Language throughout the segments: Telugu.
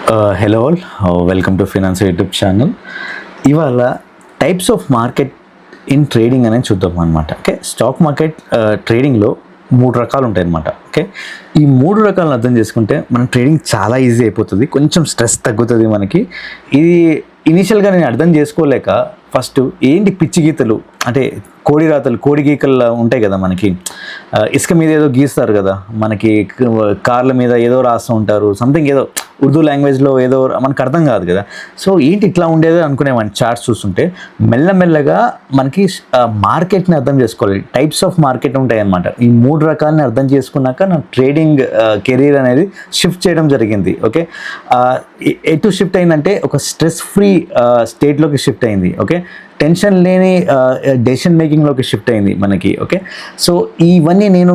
Hello all, welcome to finance YouTube channel. ఇవాళ types of market in trading అనేది చూద్దాం అనమాట. ఓకే, స్టాక్ మార్కెట్ ట్రేడింగ్లో 3 రకాలు ఉంటాయి అన్నమాట. ఓకే, ఈ 3 రకాలను అర్థం చేసుకుంటే మన ట్రేడింగ్ చాలా ఈజీ అయిపోతుంది, కొంచెం స్ట్రెస్ తగ్గుతుంది మనకి. ఇది ఇనీషియల్గా నేను అర్థం చేసుకోలేక ఫస్ట్ ఏంటి పిచ్చి గీతలు అంటే కోడి రాతలు కోడి గీకలు ఉంటాయి కదా మనకి, ఇసుక మీద ఏదో గీస్తారు కదా మనకి, కార్ల మీద ఏదో రాస్తూ ఉంటారు, సంథింగ్ ఏదో ఉర్దూ లాంగ్వేజ్లో ఏదో మనకు అర్థం కాదు కదా. సో ఏంటి ఇట్లా ఉండేదో అనుకునేవాడిని చార్ట్స్ చూస్తుంటే. మెల్లమెల్లగా మనకి మార్కెట్ని అర్థం చేసుకోవాలి, టైప్స్ ఆఫ్ మార్కెట్ ఉంటాయి అన్నమాట. ఈ 3 రకాలని అర్థం చేసుకున్నాక నా ట్రేడింగ్ కెరీర్ అనేది షిఫ్ట్ చేయడం జరిగింది. ఓకే, ఎటు షిఫ్ట్ అయిందంటే ఒక స్ట్రెస్ ఫ్రీ స్టేట్లోకి షిఫ్ట్ అయింది. ఓకే, టెన్షన్ లేని డెసిషన్ మేకింగ్లోకి షిఫ్ట్ అయింది మనకి. ఓకే, సో ఇవన్నీ నేను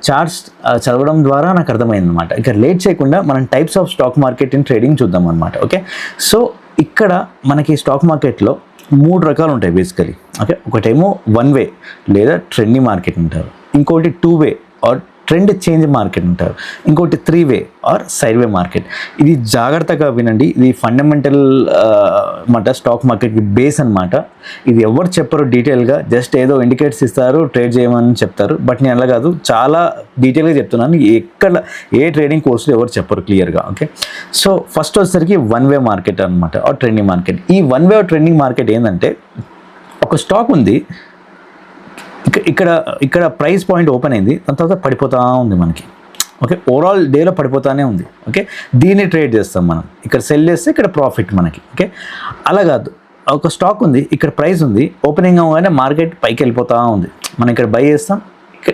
చార్ట్స్ చదవడం ద్వారా నాకు అర్థమైంది అనమాట. ఇక లేట్ చేయకుండా మనం types of stock market in trading చూద్దాం అనమాట. ఓకే, సో ఇక్కడ మనకి స్టాక్ మార్కెట్లో 3 రకాలు ఉంటాయి బేసికలీ. ఓకే, ఒకటేమో 1 వే లేదా ట్రెండింగ్ మార్కెట్ ఉంటారు, ఇంకోటి 2 వే ఆర్ ట్రెండ్ చేంజ్ మార్కెట్ ఉంటారు, ఇంకోటి 3 వే ఆర్ సైడ్ వే మార్కెట్. ఇది జాగ్రత్తగా వినండి, ఇది ఫండమెంటల్ అన్నమాట, స్టాక్ మార్కెట్కి బేస్ అనమాట. ఇది ఎవరు చెప్పరు డీటెయిల్గా, జస్ట్ ఏదో ఇండికేటర్స్ ఇస్తారు, ట్రేడ్ చేయమని చెప్తారు. బట్ నేను అలా కాదు, చాలా డీటెయిల్గా చెప్తున్నాను. ఎక్కడ ఏ ట్రేడింగ్ కోర్సులు ఎవరు చెప్పరు క్లియర్గా. ఓకే, సో ఫస్ట్ వచ్చేసరికి 1 వే మార్కెట్ అనమాట, ఆర్ ట్రెండింగ్ మార్కెట్. ఈ 1 వే ట్రెండింగ్ మార్కెట్ ఏంటంటే, ఒక స్టాక్ ఉంది, ఇక్కడ ప్రైస్ పాయింట్ ఓపెన్ అయింది, దాని తర్వాత పడిపోతూ ఉంది మనకి. ఓకే, ఓవరాల్ డేలో పడిపోతూనే ఉంది. ఓకే, దీన్ని ట్రేడ్ చేస్తాం మనం, ఇక్కడ సెల్ చేస్తే ఇక్కడ ప్రాఫిట్ మనకి. ఓకే, అలా కాదు, ఒక స్టాక్ ఉంది, ఇక్కడ ప్రైస్ ఉంది, ఓపెనింగ్ అవ్వగానే మార్కెట్ పైకి వెళ్ళిపోతూ ఉంది, మనం ఇక్కడ బై చేస్తాం,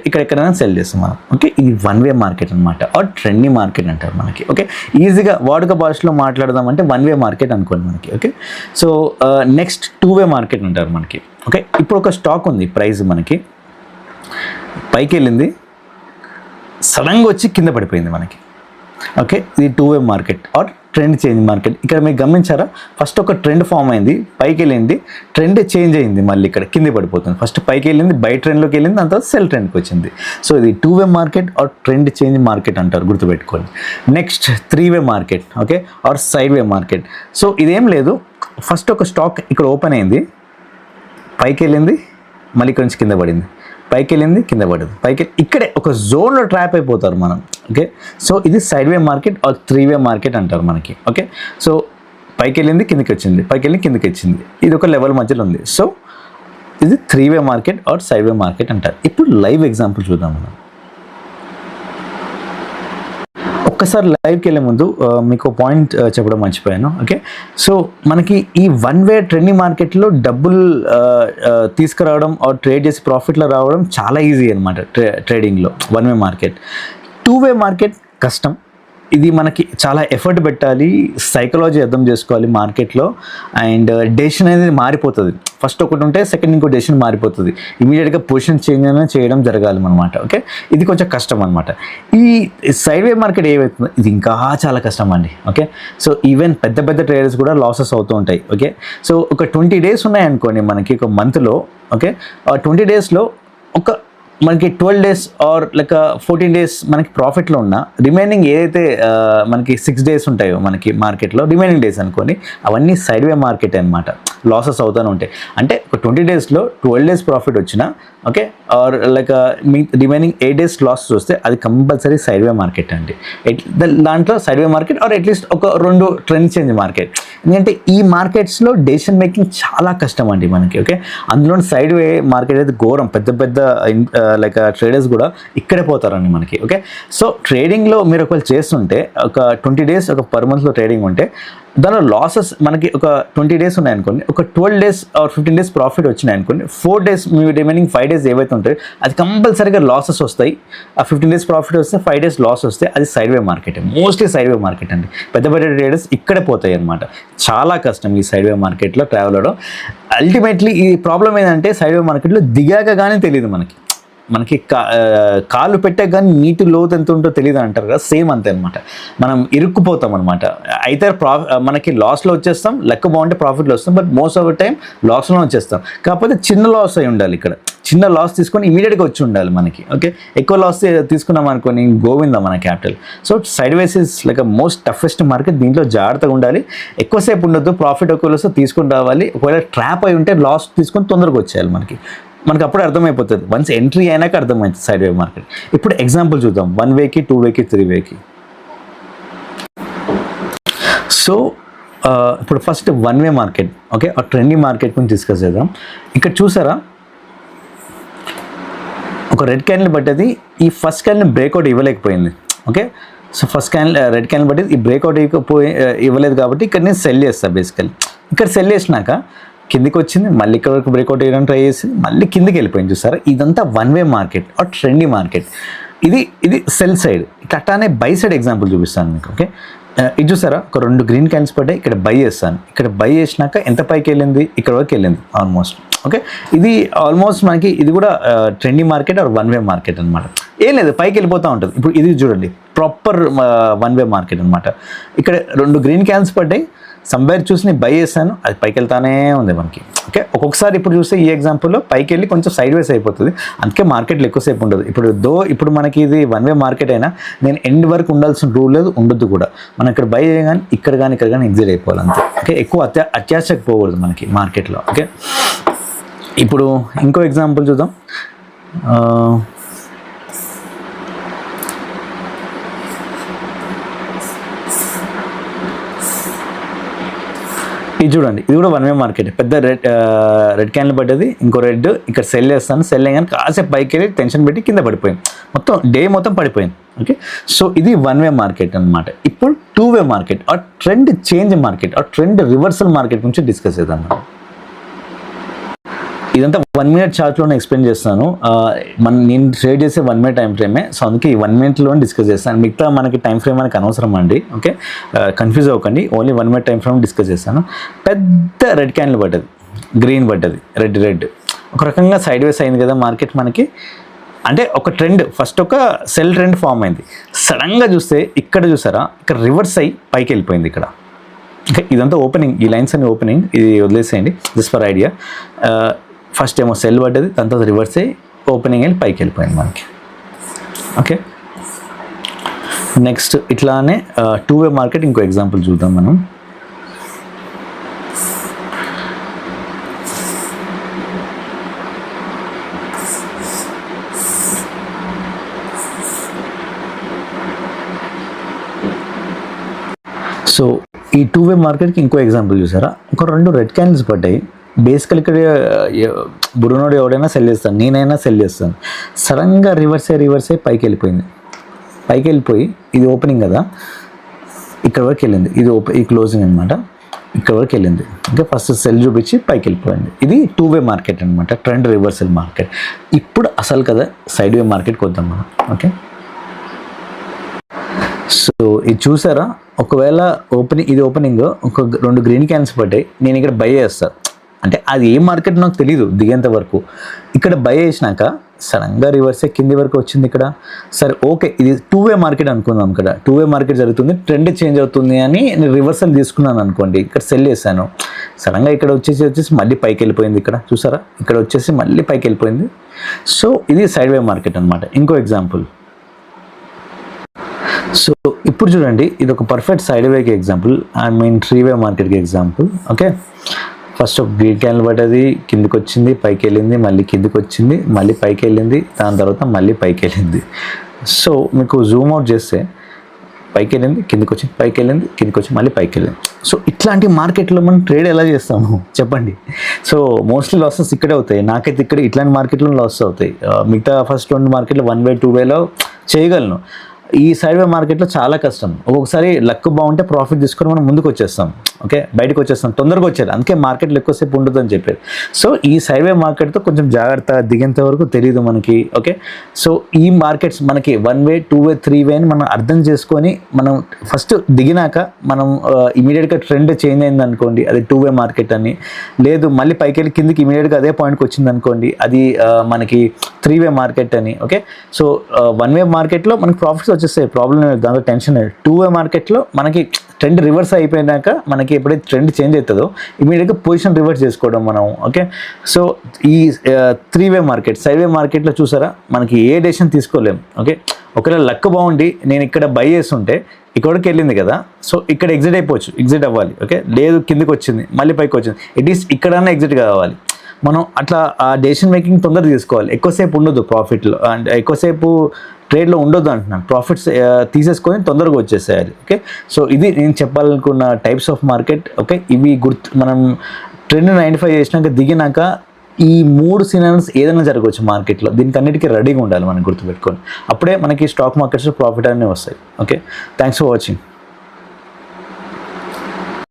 ఇక్కడ ఎక్కడైనా సెల్ చేస్తాం మనం. ఓకే, ఇది 1 వే మార్కెట్ అనమాట, ఆర్ ట్రెండింగ్ మార్కెట్ అంటారు మనకి. ఓకే, ఈజీగా వాడుక భాషలో మాట్లాడదామంటే 1 వే మార్కెట్ అనుకోండి మనకి. Okay, so next 2 way market అంటారు మనకి. ఓకే, ఇప్పుడు ఒక స్టాక్ ఉంది, ప్రైస్ మనకి పైకి వెళ్ళింది, సడన్గా వచ్చి కింద పడిపోయింది మనకి. ఓకే, ఇది 2 way market or trend change market. ఇక్కడ మీరు గమనించారా, ఫస్ట్ ఒక ట్రెండ్ ఫామ్ అయింది, పైకి వెళ్ళింది, ట్రెండ్ చేంజ్ అయింది, మళ్ళీ ఇక్కడ కింద పడిపోతుంది. ఫస్ట్ పైకి వెళ్ళింది, బై ట్రెండ్లోకి వెళ్ళింది, దాని తర్వాత సెల్ ట్రెండ్కి వచ్చింది. సో ఇది 2 way market or trend change market అంటారు, గుర్తుపెట్టుకోండి. Next 3 way market, okay, or side way market. So ఇదేం లేదు, ఫస్ట్ ఒక స్టాక్ ఇక్కడ ఓపెన్ అయింది, పైకి వెళ్ళింది, మళ్ళీ ఇక్కడ నుంచి కింద పడింది, పైకి వెళ్ళింది, కింద పడింది, ఇక్కడే ఒక జోన్లో ట్రాప్ అయిపోతారు మనం. ఓకే, సో ఇది side way market or 3 way market అంటారు మనకి. ఓకే, సో పైకి వెళ్ళింది, కిందకి వచ్చింది, పైకి వెళ్ళి కిందకి వచ్చింది, ఇది ఒక లెవెల్ మధ్యలో ఉంది. సో ఇది 3 way market or side way market అంటారు. ఇప్పుడు లైవ్ ఎగ్జాంపుల్ చూద్దాం మనం. ఒక్కసారి లైవ్కి వెళ్ళే ముందు మీకు పాయింట్ చెప్పడం మర్చిపోయాను. ఓకే, సో మనకి ఈ 1 వే ట్రెండింగ్ మార్కెట్లో డబ్బులు తీసుకురావడం ఆర్ ట్రేడ్ చేసి ప్రాఫిట్లో రావడం చాలా ఈజీ అనమాట ట్రేడింగ్లో 1 వే మార్కెట్. 2 వే మార్కెట్ కష్టం, ఇది మనకి చాలా ఎఫర్ట్ పెట్టాలి, సైకాలజీ అర్థం చేసుకోవాలి మార్కెట్లో, అండ్ డెసిషన్ అనేది మారిపోతుంది. ఫస్ట్ ఒకటి ఉంటే సెకండ్ ఇంకో డెసిషన్ మారిపోతుంది, ఇమీడియట్గా పొజిషన్ చేంజ్ అనేది చేయడం జరగాలి అనమాట. ఓకే, ఇది కొంచెం కష్టం అనమాట. ఈ సైడ్ వే మార్కెట్ ఏవైతుందో ఇది ఇంకా చాలా కష్టం అండి. ఓకే, సో ఈవెన్ పెద్ద పెద్ద ట్రేడర్స్ కూడా లాసెస్ అవుతూ ఉంటాయి. ఓకే, సో ఒక 20 డేస్ ఉన్నాయనుకోండి మనకి ఒక మంత్లో. ఓకే, ఆ 20 డేస్లో ఒక మనకి 12 డేస్ ఆర్ లైక్ 14 డేస్ మనకి ప్రాఫిట్లో ఉన్న రిమైనింగ్ ఏదైతే మనకి 6 డేస్ ఉంటాయో మనకి మార్కెట్లో రిమైనింగ్ డేస్ అనుకోని, అవన్నీ సైడ్ వే మార్కెట్ అనమాట, లాసెస్ అవుతూనే ఉంటాయి. అంటే ఒక 20 డేస్లో 12 డేస్ ప్రాఫిట్ వచ్చినా, ఓకే, ఆర్ లైక్ మీ రిమైనింగ్ 8 డేస్ లాసెస్ వస్తే అది కంపల్సరీ సైడ్ వే మార్కెట్ అండి. దాంట్లో side way market or at least ఒక 2 ట్రెండ్ చేంజ్ మార్కెట్. ఎందుకంటే ఈ మార్కెట్స్లో డెసిషన్ మేకింగ్ చాలా కష్టం అండి మనకి. ఓకే, అందులో సైడ్ వే మార్కెట్ అయితే ఘోరం, పెద్ద పెద్ద లైక్ ట్రేడర్స్ కూడా ఇక్కడే పోతారండి మనకి. ఓకే, సో ట్రేడింగ్లో మీరు ఒకవేళ చేస్తుంటే ఒక 20 డేస్ ఒక పర్ మంత్లో ట్రేడింగ్ ఉంటే దానిలో లాసెస్ మనకి ఒక 20 డేస్ ఉన్నాయనుకోండి, ఒక 12 డేస్ ఆర్ 15 డేస్ ప్రాఫిట్ వచ్చినాయనుకోండి, 4 డేస్ మీ రిమైనింగ్ 5 డేస్ ఏవైతే ఉంటాయో అది కంపల్సరీగా లాసెస్ వస్తాయి. ఆ 15 డేస్ ప్రాఫిట్ వస్తే 5 డేస్ లాస్ వస్తే అది side way market, mostly side way market అండి. పెద్ద పెద్ద ట్రేడర్స్ ఇక్కడే పోతాయి అనమాట. చాలా కష్టం ఈ సైడ్ వే మార్కెట్లో ట్రావెల్ అవ్వడం. అల్టిమేట్లీ ఈ ప్రాబ్లం ఏంటంటే సైడ్ వే మార్కెట్లో దిగాక కానీ తెలియదు మనకి. మనకి కాలు పెట్టే కానీ నీటి లోతు ఎంత ఉంటో తెలియదు అంటారు కదా, సేమ్ అంతే అనమాట. మనం ఇరుక్కుపోతాం అనమాట. అయితే మనకి లాస్లో వచ్చేస్తాం, లెక్క బాగుంటే ప్రాఫిట్లో వస్తాం, but most of the time లాస్లో వచ్చేస్తాం. కాకపోతే చిన్న లాస్ అయి ఉండాలి, ఇక్కడ చిన్న లాస్ తీసుకొని ఇమీడియట్గా వచ్చి ఉండాలి మనకి. ఓకే, ఎక్కువ లాస్ తీసుకున్నాం అనుకోని గోవిందా మన capital. So side ways is like most toughest market. దీంట్లో జాగ్రత్తగా ఉండాలి, ఎక్కువసేపు ఉండొద్దు, ప్రాఫిట్ ఒకవేళ వస్తే తీసుకొని రావాలి. ఒకవేళ ట్రాప్ అయి ఉంటే లాస్ తీసుకొని తొందరగా వచ్చేయాలి మనకి అప్పుడు అర్థమైపోతుంది. వన్స్ ఎంట్రీ అయినాక అర్థమవుతుంది సైడ్ వే మార్కెట్. ఇప్పుడు ఎగ్జాంపుల్ చూద్దాం, 1 వేకి, 2 వేకి, 3 వేకి. సో ఇప్పుడు ఫస్ట్ 1 వే మార్కెట్, ఓకే, ఆ ట్రెండింగ్ మార్కెట్ గురించి డిస్కస్ చేద్దాం. ఇక్కడ చూసారా, ఒక రెడ్ క్యాండిల్ పట్టేది, ఈ ఫస్ట్ క్యాండిల్ బ్రేక్అవుట్ ఇవ్వలేకపోయింది. Okay, so first candle red candle పట్టేది, ఈ బ్రేక్అవుట్ ఇవ్వలేదు కాబట్టి ఇక్కడ నేను సెల్ చేస్తాను బేసికల్లీ. ఇక్కడ సెల్ చేసినాక కిందికి వచ్చింది, మళ్ళీ ఇక్కడ వరకు బ్రేక్అవుట్ వేయడం ట్రై చేసి మళ్ళీ కిందికి వెళ్ళిపోయింది. చూసారా, ఇదంతా 1 way market are trending market. ఇది సెల్ సైడ్. అట్లానే బై సైడ్ ఎగ్జాంపుల్ చూపిస్తాను మీకు. ఓకే, ఇది చూసారా, ఒక 2 గ్రీన్ క్యాండిల్స్ పడ్డాయి, ఇక్కడ బై చేస్తాను. ఇక్కడ బై చేసినాక ఎంత పైకి వెళ్ళింది, ఇక్కడ వరకు వెళ్ళింది ఆల్మోస్ట్. ఓకే, ఇది ఆల్మోస్ట్ మనకి ఇది కూడా trending market or 1 way market అనమాట. ఏం లేదు, పైకి వెళ్ళిపోతూ ఉంటుంది. ఇప్పుడు ఇది చూడండి, ప్రాపర్ 1 వే మార్కెట్ అనమాట. ఇక్కడ 2 గ్రీన్ క్యాండిల్స్ పడ్డాయి, సంబైర్ చూసి నేను బై చేస్తాను, అది పైకి వెళ్తానే ఉంది మనకి. ఓకే, ఒక్కొక్కసారి ఇప్పుడు చూస్తే ఈ ఎగ్జాంపుల్లో పైకి వెళ్ళి కొంచెం సైడ్ వేస్ అయిపోతుంది, అందుకే మార్కెట్లో ఎక్కువసేపు ఉండదు. ఇప్పుడు మనకి ఇది 1 వే మార్కెట్ అయినా నేను ఎండ్ వరకు ఉండాల్సిన రూల్ లేదు, ఉండొద్దు కూడా. మనం ఇక్కడ బై చేయగానే ఇక్కడ కానీ ఎగ్జిట్ అయిపోవాలి అంతే. ఓకే, ఎక్కువ అత్యాశకు పోకూడదు మనకి మార్కెట్లో. ఓకే, ఇప్పుడు ఇంకో ఎగ్జాంపుల్ చూద్దాం. ఇది చూడండి, ఇది కూడా 1 వే మార్కెట్. పెద్ద రెడ్ క్యాండిల్ పడ్డది, ఇంకో రెడ్, ఇక్కడ సెల్ చేస్తాను. సెల్ అయ్యాను, కాసేపు పైకి వెళ్ళి టెన్షన్ పెట్టి కింద పడిపోయింది, డే మొత్తం పడిపోయింది. ఓకే, సో ఇది 1 వే మార్కెట్ అనమాట. ఇప్పుడు 2 way market or trend change market or trend reversal market గురించి డిస్కస్ చేద్దాం. ఇదంతా 1 మినిట్ చార్ట్లోనే ఎక్స్ప్లెయిన్ చేస్తాను. నేను ట్రేడ్ చేసే 1 మినిట్ టైం ఫ్రేమే, సో అందుకే ఈ 1 మినిట్లోనే డిస్కస్ చేస్తాను. మిగతా మనకి టైం ఫ్రేమ్ మనకి అనవసరం అండి. ఓకే, కన్ఫ్యూజ్ అవ్వకండి, only 1 minute time frame discuss చేస్తాను. పెద్ద రెడ్ క్యాండిల్ పడ్డది, గ్రీన్ పడ్డది, రెడ్ ఒక రకంగా సైడ్ వేస్ అయింది కదా మార్కెట్ మనకి. అంటే ఒక ట్రెండ్, ఫస్ట్ ఒక సెల్ ట్రెండ్ ఫామ్ అయింది. సడన్గా చూస్తే ఇక్కడ చూసారా, ఇక్కడ రివర్స్ అయ్యి పైకి వెళ్ళిపోయింది ఇక్కడ. ఓకే, ఇదంతా ఓపెనింగ్, ఈ లైన్స్ అన్ని ఓపెనింగ్, ఇది వదిలేసేయండి జస్ట్ ఫర్ ఐడియా. ఫస్ట్ ఏమో సెల్ పడ్డది, దాని తర్వాత రివర్స్ అయ్యి ఓపెనింగ్ వెళ్ళి పైకి వెళ్ళిపోయింది మనకి. ఓకే, నెక్స్ట్ ఇట్లానే 2 వే మార్కెట్ ఇంకో ఎగ్జాంపుల్ చూద్దాం మనం. సో ఈ 2 వే మార్కెట్కి ఇంకో ఎగ్జాంపుల్ చూసారా, ఒక 2 రెడ్ క్యాండిల్స్ పడ్డాయి. బేసికల్ ఇక్కడ బురునోడు ఎవడైనా సెల్ చేస్తాను, నేనైనా సెల్ చేస్తాను. సడన్గా రివర్స్ అయ్యి పైకి వెళ్ళిపోయి ఇది ఓపెనింగ్ కదా, ఇక్కడ వరకు వెళ్ళింది. ఈ క్లోజింగ్ అనమాట, ఇక్కడ వరకు వెళ్ళింది. ఇంకా ఫస్ట్ సెల్ చూపించి పైకి వెళ్ళిపోయింది. ఇది 2 వే మార్కెట్ అనమాట, ట్రెండ్ రివర్సల్ మార్కెట్. ఇప్పుడు అసలు కదా సైడ్ వే మార్కెట్కి వద్దాం మనం. ఓకే, సో ఇది చూసారా, ఒకవేళ ఇది ఓపెనింగ్ ఒక 2 గ్రీన్ క్యాన్స్ పడ్డాయి, నేను ఇక్కడ బై చేస్తాను. అంటే అది ఏ మార్కెట్ నాకు తెలియదు దిగేంత వరకు. ఇక్కడ బై చేసినాక సడన్గా రివర్స్ కింది వరకు వచ్చింది ఇక్కడ. సరే ఓకే, ఇది 2 వే మార్కెట్ అనుకుందాం. ఇక్కడ 2 వే మార్కెట్ జరుగుతుంది, ట్రెండ్ చేంజ్ అవుతుంది అని నేను రివర్సల్ తీసుకున్నాను అనుకోండి. ఇక్కడ సెల్ చేశాను, సడన్గా ఇక్కడ వచ్చేసి మళ్ళీ పైకి వెళ్ళిపోయింది. ఇక్కడ చూసారా, ఇక్కడ వచ్చేసి మళ్ళీ పైకి వెళ్ళిపోయింది. సో ఇది సైడ్ వే మార్కెట్ అనమాట. ఇంకో ఎగ్జాంపుల్. సో ఇప్పుడు చూడండి, ఇది ఒక పర్ఫెక్ట్ సైడ్ వేకి ఎగ్జాంపుల్, 3 వే మార్కెట్కి ఎగ్జాంపుల్. ఓకే, ఫస్ట్ ఒక గ్రీన్ క్యాండిల్ పడ్డది, కిందికి వచ్చింది, పైకి వెళ్ళింది, మళ్ళీ కిందికి వచ్చింది, మళ్ళీ పైకి వెళ్ళింది, దాని తర్వాత మళ్ళీ పైకి వెళ్ళింది. సో మీకు జూమ్ అవుట్ చేస్తే పైకి వెళ్ళింది, కిందికి వచ్చింది, పైకి వెళ్ళింది, కిందికి వచ్చి మళ్ళీ పైకి వెళ్ళింది. సో ఇట్లాంటి మార్కెట్లో మనం ట్రేడ్ ఎలా చేస్తాము చెప్పండి. సో మోస్ట్లీ లాసెస్ ఇక్కడే అవుతాయి. నాకైతే ఇట్లాంటి మార్కెట్లో లాసెస్ అవుతాయి. మిగతా ఫస్ట్ 2 మార్కెట్లో 1 వే 2 వేలో చేయగలను. ఈ సైడ్ వే మార్కెట్లో చాలా కష్టం. ఒక్కొక్కసారి లక్ బాగుంటే ప్రాఫిట్ తీసుకొని మనం ముందుకు వచ్చేస్తాం, ఓకే, బయటకు వచ్చేస్తాం, తొందరగా వచ్చేది, అందుకే మార్కెట్లో ఎక్కువసేపు ఉండదు అని చెప్పారు. సో ఈ సైడ్ వే మార్కెట్తో కొంచెం జాగ్రత్త, దిగేంత వరకు తెలియదు మనకి, ఓకే. సో ఈ మార్కెట్స్ మనకి 1 వే 2 వే 3 వే అని మనం అర్థం చేసుకొని మనం ఫస్ట్ దిగినాక మనం ఇమీడియట్గా ట్రెండ్ చేంజ్ అయింది అనుకోండి, అది 2 వే మార్కెట్ అని, లేదు మళ్ళీ పైకి వెళ్ళి కిందికి ఇమీడియట్గా అదే పాయింట్కి వచ్చింది అనుకోండి, అది మనకి 3 వే మార్కెట్ అని, ఓకే. సో 1 వే మార్కెట్లో మనకి ప్రాఫిట్స్ వచ్చేస్తాయి, ప్రాబ్లం లేదు, దాంట్లో టెన్షన్ లేదు. 2 వే మార్కెట్లో మనకి ట్రెండ్ రివర్స్ అయిపోయినాక మనకి ఎప్పుడైతే ట్రెండ్ చేంజ్ అవుతుందో ఇమీడియట్గా పొజిషన్ రివర్స్ చేసుకోవడం మనం, ఓకే. సో ఈ 3 వే మార్కెట్, సైడ్ వే మార్కెట్లో చూసారా మనకి ఏ డెసిషన్ తీసుకోలేము, ఓకే. ఒకవేళ లక్ బాగుండి నేను ఇక్కడ బై చేస్తుంటే ఇక్కడికి వెళ్ళింది కదా, సో ఇక్కడ ఎగ్జిట్ అయిపోవచ్చు, ఎగ్జిట్ అవ్వాలి, ఓకే. లేదు కిందికి వచ్చింది మళ్ళీ పైకి వచ్చింది, అట్లీస్ట్ ఇక్కడన్నా ఎగ్జిట్ కావాలి. మనం అట్లా ఆ డెసిషన్ మేకింగ్ తొందరగా తీసుకోవాలి, ఎక్కువసేపు ఉండొద్దు ప్రాఫిట్లో, అండ్ ఎక్కువసేపు ట్రేడ్లో ఉండొద్దు అంటున్నాను, ప్రాఫిట్స్ తీసేసుకొని తొందరగా వచ్చేసేయాలి, ఓకే. సో ఇది నేను చెప్పాలనుకున్న టైప్స్ ఆఫ్ మార్కెట్, ఓకే. ఇవి మనం ట్రెండ్ 95 చేసినాక దిగినాక ఈ 3 సినారియోస్ ఏదైనా జరగవచ్చు మార్కెట్లో, దీనికి అన్నిటికీ రెడీగా ఉండాలి మనం, గుర్తుపెట్టుకొని, అప్పుడే మనకి స్టాక్ మార్కెట్స్లో ప్రాఫిట్ అనేవి వస్తాయి, ఓకే. Thanks for watching.